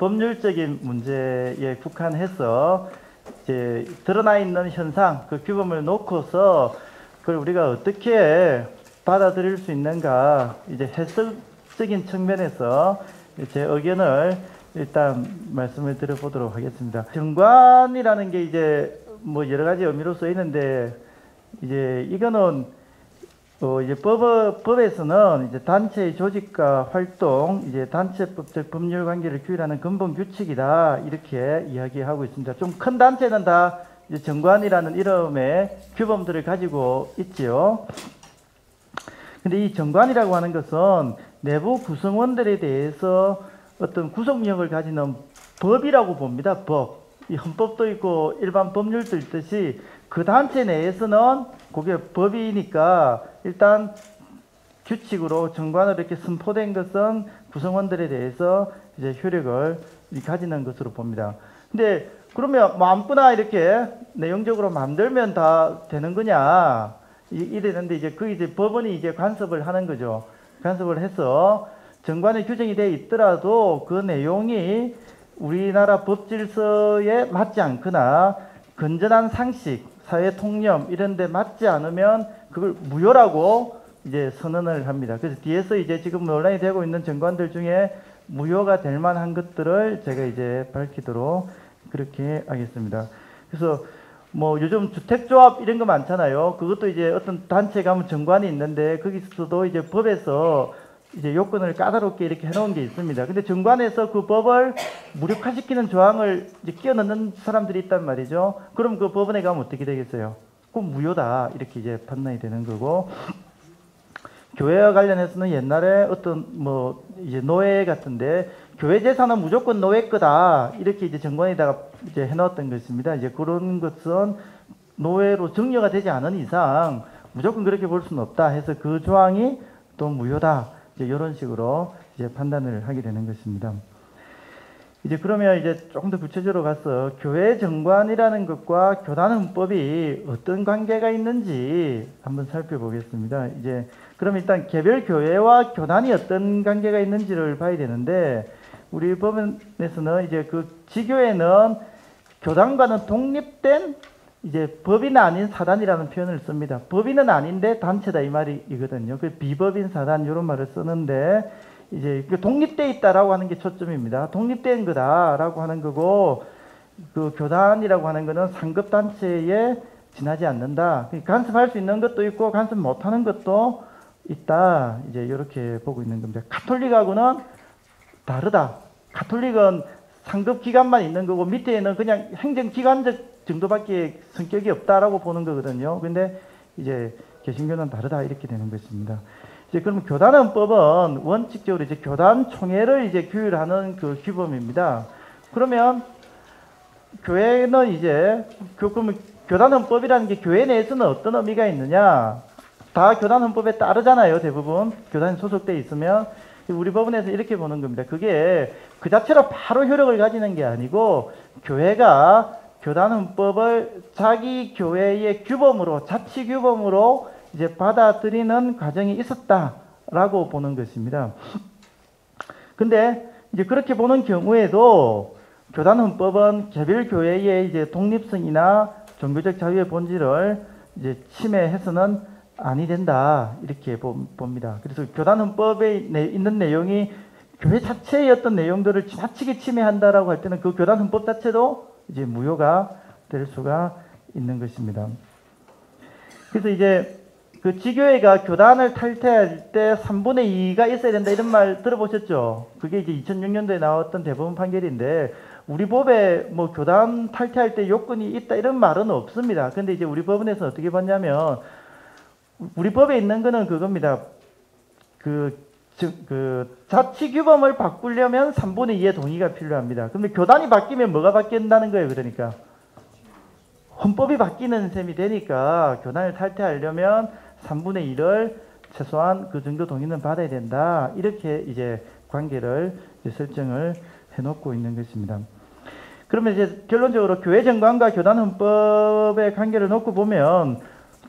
법률적인 문제에 국한해서 이제 드러나 있는 현상, 그 규범을 놓고서 그걸 우리가 어떻게 받아들일 수 있는가, 이제 해석적인 측면에서 제 의견을 일단 말씀을 드려보도록 하겠습니다. 정관이라는 게 이제 뭐 여러 가지 의미로 쓰이는데, 이제 이거는 이제 법에서는 이제 단체의 조직과 활동, 이제 단체법적 법률 관계를 규율하는 근본 규칙이다, 이렇게 이야기하고 있습니다. 좀 큰 단체는 다 이제 정관이라는 이름의 규범들을 가지고 있지요. 근데 이 정관이라고 하는 것은 내부 구성원들에 대해서 어떤 구속력을 가지는 법이라고 봅니다. 법. 이 헌법도 있고 일반 법률도 있듯이 그 단체 내에서는 그게 법이니까 일단 규칙으로 정관으로 이렇게 선포된 것은 구성원들에 대해서 이제 효력을 가지는 것으로 봅니다. 근데 그러면 뭐 아무거나 이렇게 내용적으로 만들면 다 되는 거냐 이랬는데, 이제 그 이제 법원이 이제 간섭을 하는 거죠. 간섭을 해서 정관에 규정이 되어 있더라도 그 내용이 우리나라 법 질서에 맞지 않거나 건전한 상식, 사회 통념 이런 데 맞지 않으면 그걸 무효라고 이제 선언을 합니다. 그래서 뒤에서 이제 지금 논란이 되고 있는 정관들 중에 무효가 될 만한 것들을 제가 이제 밝히도록 그렇게 하겠습니다. 그래서 뭐 요즘 주택조합 이런 거 많잖아요. 그것도 이제 어떤 단체 가면 정관이 있는데 거기서도 이제 법에서 이제 요건을 까다롭게 이렇게 해놓은 게 있습니다. 근데 정관에서 그 법을 무력화시키는 조항을 이제 끼워 넣는 사람들이 있단 말이죠. 그럼 그 법원에 가면 어떻게 되겠어요? 그럼 무효다, 이렇게 이제 판단이 되는 거고, 교회와 관련해서는 옛날에 어떤 뭐 이제 노예 같은데 교회 재산은 무조건 노예 거다, 이렇게 이제 정관에다가 이제 해놓았던 것입니다. 이제 그런 것은 노예로 증여가 되지 않은 이상 무조건 그렇게 볼 수는 없다 해서 그 조항이 또 무효다, 이제 이런 식으로 이제 판단을 하게 되는 것입니다. 이제 그러면 이제 조금 더 구체적으로 가서 교회 정관이라는 것과 교단헌법이 어떤 관계가 있는지 한번 살펴보겠습니다. 이제 그럼 일단 개별 교회와 교단이 어떤 관계가 있는지를 봐야 되는데, 우리 법원에서는 이제 그 지교회는 교단과는 독립된 이제 법인 아닌 사단이라는 표현을 씁니다. 법인은 아닌데 단체다, 이 말이거든요. 그 비법인 사단 이런 말을 쓰는데, 이제 독립돼 있다라고 하는 게 초점입니다. 독립된 거다라고 하는 거고, 그 교단이라고 하는 거는 상급 단체에 지나지 않는다. 간섭할 수 있는 것도 있고 간섭 못하는 것도 있다, 이제 이렇게 보고 있는 겁니다. 가톨릭하고는 다르다. 가톨릭은 상급 기관만 있는 거고 밑에는 그냥 행정기관적 정도밖에 성격이 없다라고 보는 거거든요. 근데 이제 개신교는 다르다, 이렇게 되는 것입니다. 이제 그러면 교단헌법은 원칙적으로 이제 교단 총회를 이제 규율하는 그 규범입니다. 그러면 교회는 이제 그러면 교단헌법이라는 게 교회 내에서는 어떤 의미가 있느냐? 다 교단헌법에 따르잖아요. 대부분 교단에 소속돼 있으면. 우리 법원에서 이렇게 보는 겁니다. 그게 그 자체로 바로 효력을 가지는 게 아니고 교회가 교단헌법을 자기 교회의 규범으로, 자치규범으로 이제 받아들이는 과정이 있었다라고 보는 것입니다. 근데 이제 그렇게 보는 경우에도 교단헌법은 개별 교회의 이제 독립성이나 종교적 자유의 본질을 이제 침해해서는 아니 된다, 이렇게 봅니다. 그래서 교단헌법에 있는 내용이 교회 자체의 어떤 내용들을 지나치게 침해한다라고 할 때는 그 교단헌법 자체도 이제 무효가 될 수가 있는 것입니다. 그래서 이제 그 지교회가 교단을 탈퇴할 때 3분의 2가 있어야 된다, 이런 말 들어보셨죠? 그게 이제 2006년도에 나왔던 대법원 판결인데, 우리 법에 뭐 교단 탈퇴할 때 요건이 있다 이런 말은 없습니다. 근데 이제 우리 법원에서 어떻게 봤냐면, 우리 법에 있는 거는 그겁니다. 그 자치규범을 바꾸려면 3분의 2의 동의가 필요합니다. 근데 교단이 바뀌면 뭐가 바뀐다는 거예요? 그러니까 헌법이 바뀌는 셈이 되니까 교단을 탈퇴하려면 3분의 1을 최소한 그 정도 동의는 받아야 된다, 이렇게 이제 관계를 이제 설정을 해놓고 있는 것입니다. 그러면 이제 결론적으로 교회 정관과 교단 헌법의 관계를 놓고 보면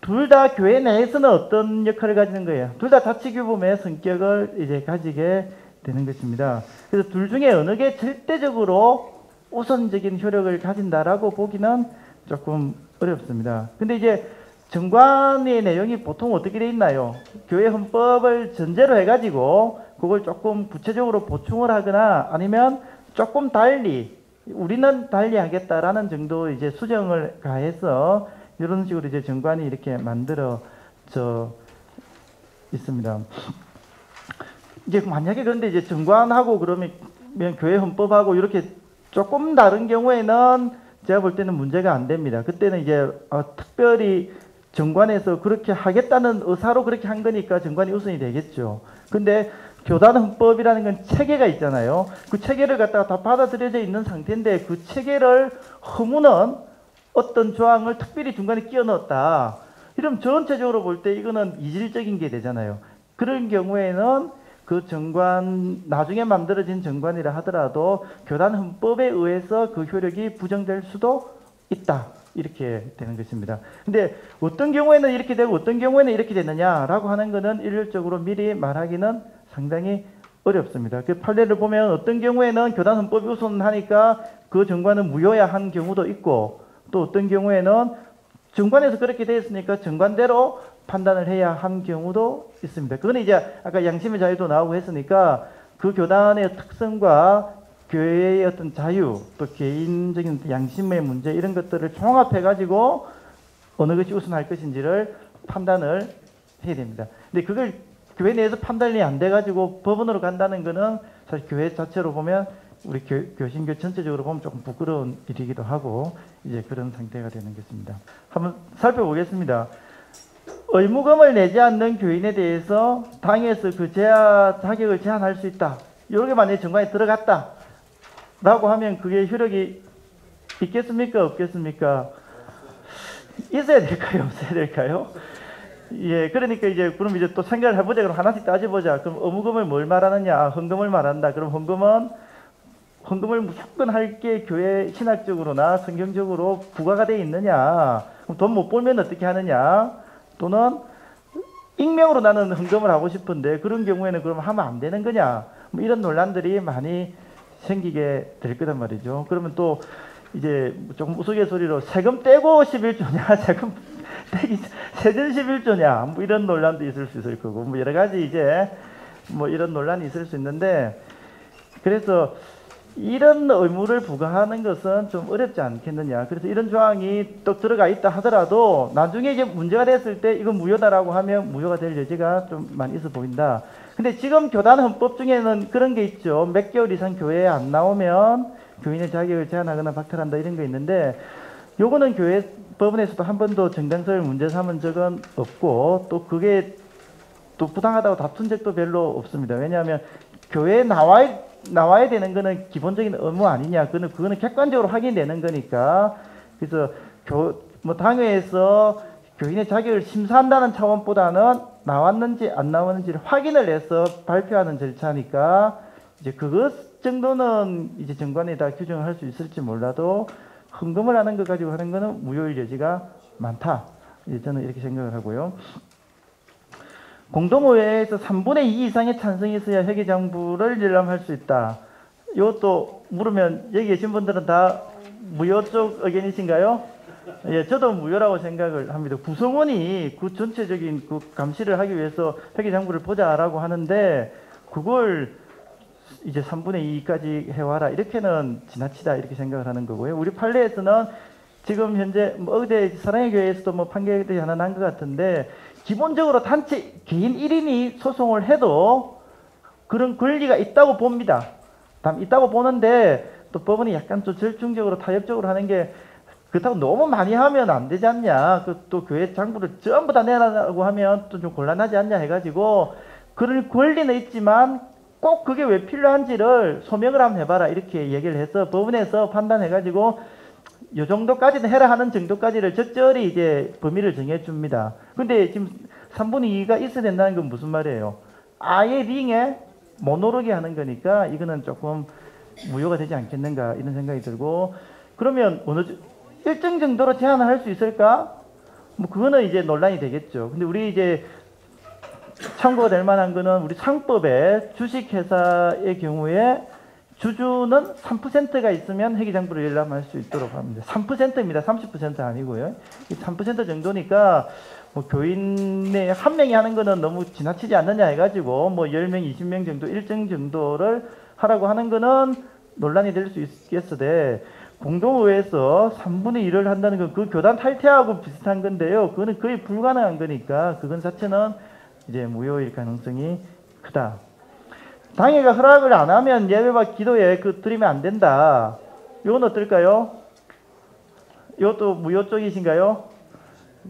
둘 다 교회 내에서는 어떤 역할을 가지는 거예요? 둘 다 자치규범의 성격을 이제 가지게 되는 것입니다. 그래서 둘 중에 어느 게 절대적으로 우선적인 효력을 가진다라고 보기는 조금 어렵습니다. 근데 이제 정관의 내용이 보통 어떻게 돼 있나요? 교회 헌법을 전제로 해가지고 그걸 조금 구체적으로 보충을 하거나 아니면 조금 달리 우리는 달리 하겠다라는 정도 이제 수정을 가해서 이런 식으로 이제 정관이 이렇게 만들어져 있습니다. 이제 만약에 그런데 이제 정관하고 그러면 교회 헌법하고 이렇게 조금 다른 경우에는 제가 볼 때는 문제가 안 됩니다. 그때는 이제 특별히 정관에서 그렇게 하겠다는 의사로 그렇게 한 거니까 정관이 우선이 되겠죠. 근데 교단 헌법이라는 건 체계가 있잖아요. 그 체계를 갖다가 다 받아들여져 있는 상태인데 그 체계를 허무는 어떤 조항을 특별히 중간에 끼워 넣었다. 이러면 전체적으로 볼 때 이거는 이질적인 게 되잖아요. 그런 경우에는 그 정관, 나중에 만들어진 정관이라 하더라도 교단 헌법에 의해서 그 효력이 부정될 수도 있다. 이렇게 되는 것입니다. 근데 어떤 경우에는 이렇게 되고 어떤 경우에는 이렇게 되느냐라고 하는 것은 일률적으로 미리 말하기는 상당히 어렵습니다. 그 판례를 보면 어떤 경우에는 교단 헌법이 우선하니까 그 정관은 무효야 한 경우도 있고 또 어떤 경우에는 정관에서 그렇게 되어 있으니까 정관대로 판단을 해야 한 경우도 있습니다. 그건 이제 아까 양심의 자유도 나오고 했으니까 그 교단의 특성과 교회의 어떤 자유, 또 개인적인 양심의 문제 이런 것들을 종합해가지고 어느 것이 우선할 것인지를 판단을 해야 됩니다. 근데 그걸 교회 내에서 판단이 안 돼가지고 법원으로 간다는 거는 사실 교회 자체로 보면 우리 교신교 전체적으로 보면 조금 부끄러운 일이기도 하고 이제 그런 상태가 되는 것입니다. 한번 살펴보겠습니다. 의무금을 내지 않는 교인에 대해서 당에서 그 자격을 제한할 수 있다. 이렇게 만약에 정관에 들어갔다. 라고 하면 그게 효력이 있겠습니까? 없겠습니까? 있어야 될까요? 없어야 될까요? 예, 그러니까 이제 그럼 이제 또 생각을 해보자. 그럼 하나씩 따져보자. 그럼 의무금을 뭘 말하느냐? 헌금을 말한다. 그럼 헌금을 무조건 할 게 교회 신학적으로나 성경적으로 부과가 되어 있느냐? 그럼 돈 못 벌면 어떻게 하느냐? 또는 익명으로 나는 헌금을 하고 싶은데 그런 경우에는 그럼 하면 안 되는 거냐? 뭐 이런 논란들이 많이 생기게 될 거란 말이죠. 그러면 또 이제 조금 우스갯소리로 세금 떼고 11조냐, 세금 떼기 세전 11조냐, 뭐 이런 논란도 있을 수 있을 거고, 뭐 여러 가지 이제 뭐 이런 논란이 있을 수 있는데, 그래서 이런 의무를 부과하는 것은 좀 어렵지 않겠느냐. 그래서 이런 조항이 또 들어가 있다 하더라도 나중에 이제 문제가 됐을 때 이건 무효다라고 하면 무효가 될 여지가 좀 많이 있어 보인다. 근데 지금 교단 헌법 중에는 그런 게 있죠. 몇 개월 이상 교회에 안 나오면 교인의 자격을 제한하거나 박탈한다 이런 거 있는데 요거는 교회 법원에서도 한 번도 정당성을 문제 삼은 적은 없고 또 그게 또 부당하다고 다툰 적도 별로 없습니다. 왜냐하면 교회에 나와야 되는 거는 기본적인 의무 아니냐. 그거는 객관적으로 확인되는 거니까. 그래서 뭐 당회에서 교인의 자격을 심사한다는 차원보다는 나왔는지 안 나왔는지를 확인을 해서 발표하는 절차니까 이제 그것 정도는 이제 정관에 다 규정을 할 수 있을지 몰라도 헌금을 하는 것 가지고 하는 거는 무효일 여지가 많다. 이제 저는 이렇게 생각을 하고요. 공동의회에서 3분의 2 이상의 찬성이 있어야 회계장부를 열람할 수 있다. 이것도 물으면 여기 계신 분들은 다 무효 쪽 의견이신가요? 예, 저도 무효라고 생각을 합니다. 구성원이 그 전체적인 그 감시를 하기 위해서 회계장부를 보자라고 하는데 그걸 이제 3분의 2까지 해와라 이렇게는 지나치다 이렇게 생각을 하는 거고요. 우리 판례에서는 지금 현재 뭐 어제 사랑의 교회에서도 뭐 판결이 하나 난 것 같은데 기본적으로 단체 개인 1인이 소송을 해도 그런 권리가 있다고 봅니다. 있다고 보는데 또 법원이 약간 좀 절충적으로 타협적으로 하는 게 그렇다고 너무 많이 하면 안 되지 않냐. 또 교회 장부를 전부 다 내라고 하면 또 좀 곤란하지 않냐 해가지고 그런 권리는 있지만 꼭 그게 왜 필요한지를 소명을 한번 해봐라 이렇게 얘기를 해서 법원에서 판단해가지고 요 정도까지는 해라 하는 정도까지를 적절히 이제 범위를 정해줍니다. 근데 지금 3분의 2가 있어야 된다는 건 무슨 말이에요? 아예 링에 못 오르게 하는 거니까 이거는 조금 무효가 되지 않겠는가 이런 생각이 들고 그러면 일정 정도로 제한을 할 수 있을까? 뭐 그거는 이제 논란이 되겠죠. 근데 우리 이제 참고가 될 만한 거는 우리 상법에 주식회사의 경우에 주주는 3%가 있으면 회계장부를 열람할 수 있도록 합니다. 3%입니다. 30% 아니고요. 3% 정도니까 뭐 교인의 한 명이 하는 거는 너무 지나치지 않느냐 해가지고 뭐 10명, 20명 정도 일정 정도를 하라고 하는 거는 논란이 될 수 있겠으되 공동의회에서 3분의 1을 한다는 건 그 교단 탈퇴하고 비슷한 건데요. 그거는 거의 불가능한 거니까 그건 자체는 이제 무효일 가능성이 크다. 당회가 허락을 안 하면 예배와 기도에 드리면 안 된다. 이건 어떨까요? 이것도 무효 쪽이신가요?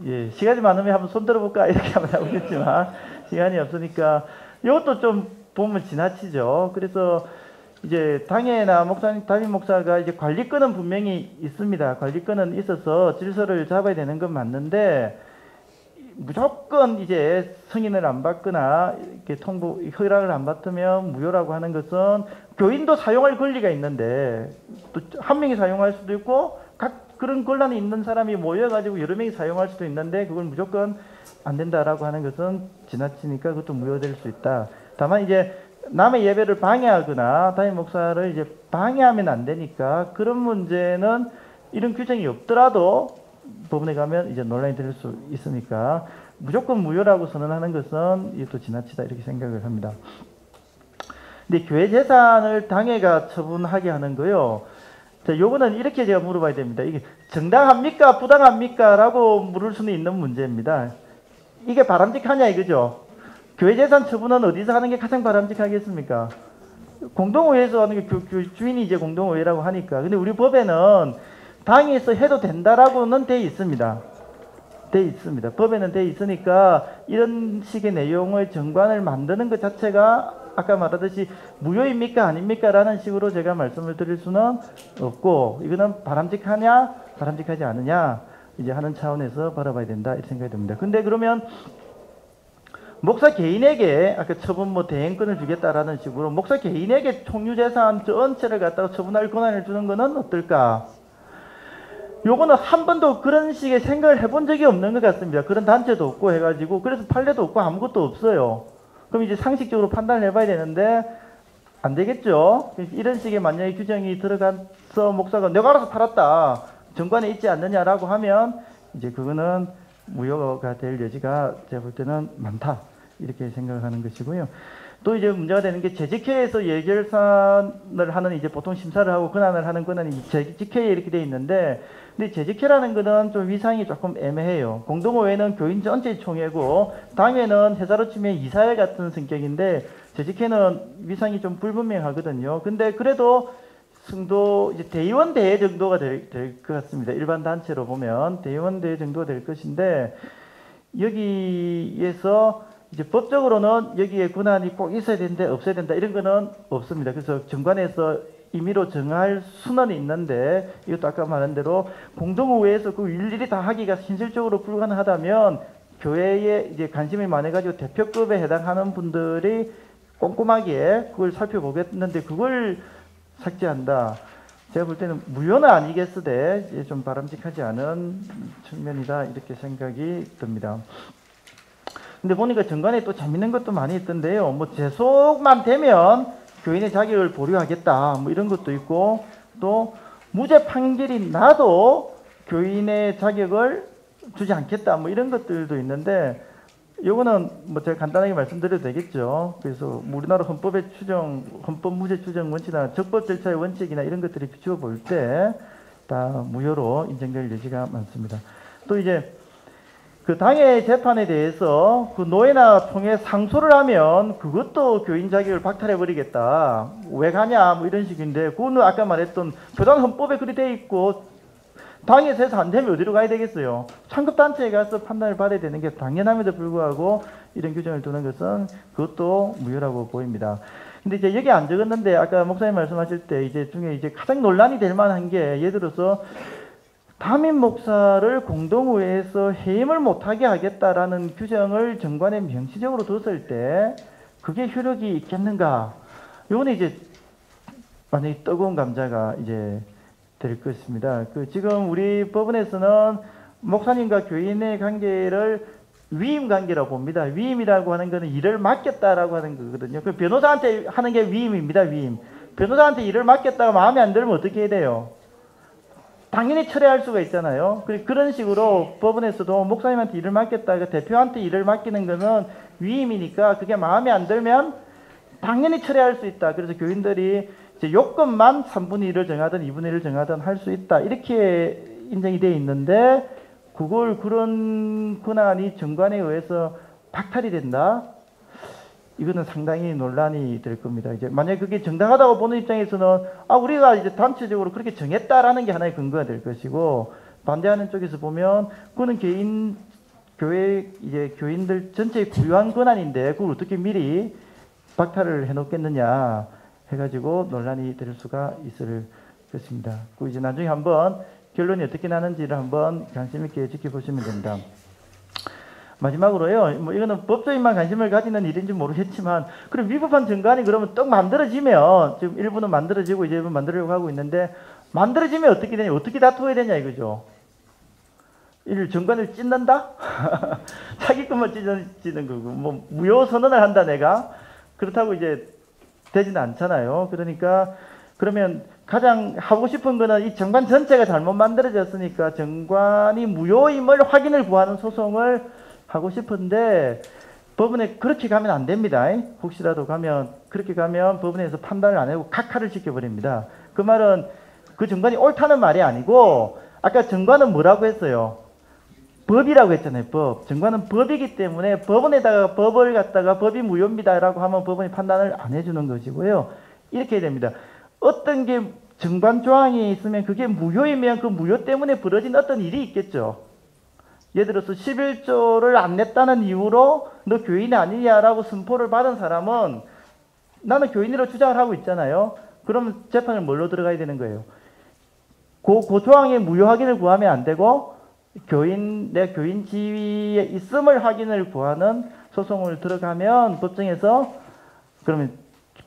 예, 시간이 많으면 한번 손 들어볼까 이렇게 하면 나오겠지만 시간이 없으니까 이것도 좀 보면 지나치죠. 그래서 이제 당회나 목사님, 담임 목사가 이제 관리권은 분명히 있습니다. 관리권은 있어서 질서를 잡아야 되는 건 맞는데 무조건 이제 승인을 안 받거나 이렇게 통보 허락을 안 받으면 무효라고 하는 것은 교인도 사용할 권리가 있는데 또 한 명이 사용할 수도 있고 그런 권한이 있는 사람이 모여가지고 여러 명이 사용할 수도 있는데 그걸 무조건 안 된다라고 하는 것은 지나치니까 그것도 무효될 수 있다. 다만 이제 남의 예배를 방해하거나 담임 목사를 이제 방해하면 안 되니까 그런 문제는 이런 규정이 없더라도 법원에 가면 이제 논란이 될 수 있으니까 무조건 무효라고 선언하는 것은 이것도 지나치다 이렇게 생각을 합니다. 근데 교회 재산을 당회가 처분하게 하는 거요. 자, 요거는 이렇게 제가 물어봐야 됩니다. 이게 정당합니까? 부당합니까? 라고 물을 수는 있는 문제입니다. 이게 바람직하냐 이거죠. 교회 재산 처분은 어디서 하는 게 가장 바람직하겠습니까? 공동의회에서 하는 게 주인이 이제 공동의회라고 하니까. 근데 우리 법에는 당에서 해도 된다라고는 돼 있습니다. 돼 있습니다. 법에는 돼 있으니까 이런 식의 내용의 정관을 만드는 것 자체가 아까 말하듯이 무효입니까 아닙니까 라는 식으로 제가 말씀을 드릴 수는 없고 이거는 바람직하냐 바람직하지 않느냐 이제 하는 차원에서 바라봐야 된다 이렇게 생각이 듭니다. 근데 그러면 목사 개인에게 아까 처분 대행권을 주겠다라는 식으로 목사 개인에게 총유재산 전체를 갖다가 처분할 권한을 주는 것은 어떨까? 요거는 한 번도 그런 식의 생각을 해본 적이 없는 것 같습니다. 그런 단체도 없고 해가지고 그래서 판례도 없고 아무것도 없어요. 그럼 이제 상식적으로 판단을 해봐야 되는데 안 되겠죠. 이런 식의 만약에 규정이 들어가서 목사가 내가 알아서 팔았다 정관에 있지 않느냐라고 하면 이제 그거는 무효가 될 여지가 제가 볼 때는 많다 이렇게 생각하는 것이고요. 또 이제 문제가 되는 게 재직회에서 예결산을 하는 이제 보통 심사를 하고 권한을 하는 권한이 재직회에 이렇게 돼 있는데 근데 재직회라는 거는 좀 위상이 조금 애매해요. 공동의회는 교인 전체 총회고 당회는 회사로 치면 이사회 같은 성격인데 재직회는 위상이 좀 불분명하거든요. 근데 그래도 승도 이제 대의원 대회 정도가 될 것 같습니다. 일반 단체로 보면 대의원 대회 정도가 될 것인데 여기에서 이제 법적으로는 여기에 권한이 꼭 있어야 된다, 없어야 된다 이런 거는 없습니다. 그래서 정관에서 임의로 정할 수는 있는데 이것도 아까 말한 대로 공동의회에서 그 일일이 다 하기가 현실적으로 불가능하다면 교회에 이제 관심이 많아가지고 대표급에 해당하는 분들이 꼼꼼하게 그걸 살펴보겠는데 그걸 삭제한다. 제가 볼 때는 무효는 아니겠으되 좀 바람직하지 않은 측면이다 이렇게 생각이 듭니다. 근데 보니까 정관에 또 재밌는 것도 많이 있던데요. 뭐 재속만 되면 교인의 자격을 보류하겠다 뭐 이런 것도 있고 또 무죄 판결이 나도 교인의 자격을 주지 않겠다 뭐 이런 것들도 있는데 이거는 뭐 제가 간단하게 말씀드려도 되겠죠. 그래서 우리나라 헌법의 헌법 무죄 추정 원칙이나 적법 절차의 원칙이나 이런 것들이 비추어 볼 때 다 무효로 인정될 여지가 많습니다. 또 이제 그 당의 재판에 대해서 그 노예나 총회 상소를 하면 그것도 교인 자격을 박탈해 버리겠다. 왜 가냐 뭐 이런 식인데 그거는 아까 말했던 교단 헌법에 그리 돼 있고 당에서 해서 안 되면 어디로 가야 되겠어요. 창급단체에 가서 판단을 받아야 되는 게 당연함에도 불구하고 이런 규정을 두는 것은 그것도 무효라고 보입니다. 근데 이제 여기 안 적었는데 아까 목사님 말씀하실 때 이제 중에 이제 가장 논란이 될 만한 게 예를 들어서 담임 목사를 공동의회에서 해임을 못하게 하겠다라는 규정을 정관에 명시적으로 뒀을 때 그게 효력이 있겠는가? 이거는 이제 완전히 뜨거운 감자가 이제 될 것입니다. 지금 우리 법원에서는 목사님과 교인의 관계를 위임 관계라고 봅니다. 위임이라고 하는 것은 일을 맡겼다라고 하는 거거든요. 그 변호사한테 하는 게 위임입니다. 위임. 변호사한테 일을 맡겼다가 마음에 안 들면 어떻게 해야 돼요? 당연히 철회할 수가 있잖아요. 그런 식으로 법원에서도 목사님한테 일을 맡겼다가 대표한테 일을 맡기는 것은 위임이니까 그게 마음에 안 들면 당연히 철회할 수 있다. 그래서 교인들이 이제 요건만 3분의 1을 정하든 2분의 1을 정하든 할 수 있다. 이렇게 인정이 되어 있는데 그런 권한이 정관에 의해서 박탈이 된다. 이거는 상당히 논란이 될 겁니다. 이제 만약에 그게 정당하다고 보는 입장에서는 우리가 이제 단체적으로 그렇게 정했다라는 게 하나의 근거가 될 것이고, 반대하는 쪽에서 보면 그거는 교회 이제 교인들 전체의 고유한 권한인데 그걸 어떻게 미리 박탈을 해놓겠느냐 해가지고 논란이 될 수가 있을 것입니다. 그 이제 나중에 한번 결론이 어떻게 나는지를 한번 관심 있게 지켜보시면 됩니다. 마지막으로요, 뭐 이거는 법조인만 관심을 가지는 일인지 모르겠지만, 그럼 위법한 정관이 그러면 떡 만들어지면, 지금 일부는 만들어지고 이제 일부 만들려고 하고 있는데, 만들어지면 어떻게 되냐, 어떻게 다투어야 되냐 이거죠. 정관을 찢는다? 사기꾼만 찢는 거고, 뭐 무효 선언을 한다 내가? 그렇다고 이제 되지는 않잖아요. 그러니까 그러면 가장 하고 싶은 거는 이 정관 전체가 잘못 만들어졌으니까 정관이 무효임을 확인을 구하는 소송을 하고 싶은데 법원에 그렇게 가면 안 됩니다. 혹시라도 그렇게 가면 법원에서 판단을 안 하고 각하를 시켜버립니다. 그 말은 그 정관이 옳다는 말이 아니고, 아까 정관은 뭐라고 했어요? 법이라고 했잖아요. 법. 정관은 법이기 때문에 법원에다가 법을 갖다가 법이 무효입니다라고 하면 법원이 판단을 안 해주는 것이고요. 이렇게 해야 됩니다. 어떤 게 정관 조항이 있으면 그게 무효이면 그 무효 때문에 벌어진 어떤 일이 있겠죠. 예를 들어서 11조를 안 냈다는 이유로 너 교인이 아니냐라고 선포를 받은 사람은 나는 교인으로 주장을 하고 있잖아요. 그러면 재판을 뭘로 들어가야 되는 거예요? 그 조항의 무효 확인을 구하면 안 되고 내 교인 지위에 있음을 확인을 구하는 소송을 들어가면 법정에서 그러면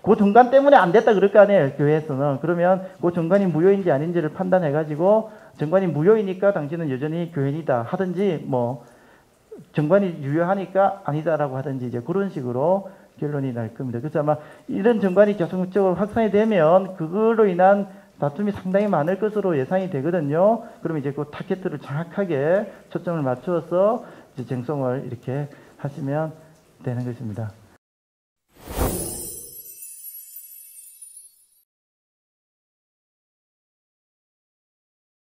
그 정관 때문에 안 됐다 그럴 거 아니에요. 교회에서는. 그러면 그 정관이 무효인지 아닌지를 판단해가지고 정관이 무효이니까 당신은 여전히 교인이다 하든지, 뭐 정관이 유효하니까 아니다라고 하든지, 이제 그런 식으로 결론이 날 겁니다. 그래서 아마 이런 정관이 계속적으로 확산이 되면 그걸로 인한 다툼이 상당히 많을 것으로 예상이 되거든요. 그러면 이제 그 타겟을 정확하게 초점을 맞추어서 이제 쟁송을 이렇게 하시면 되는 것입니다.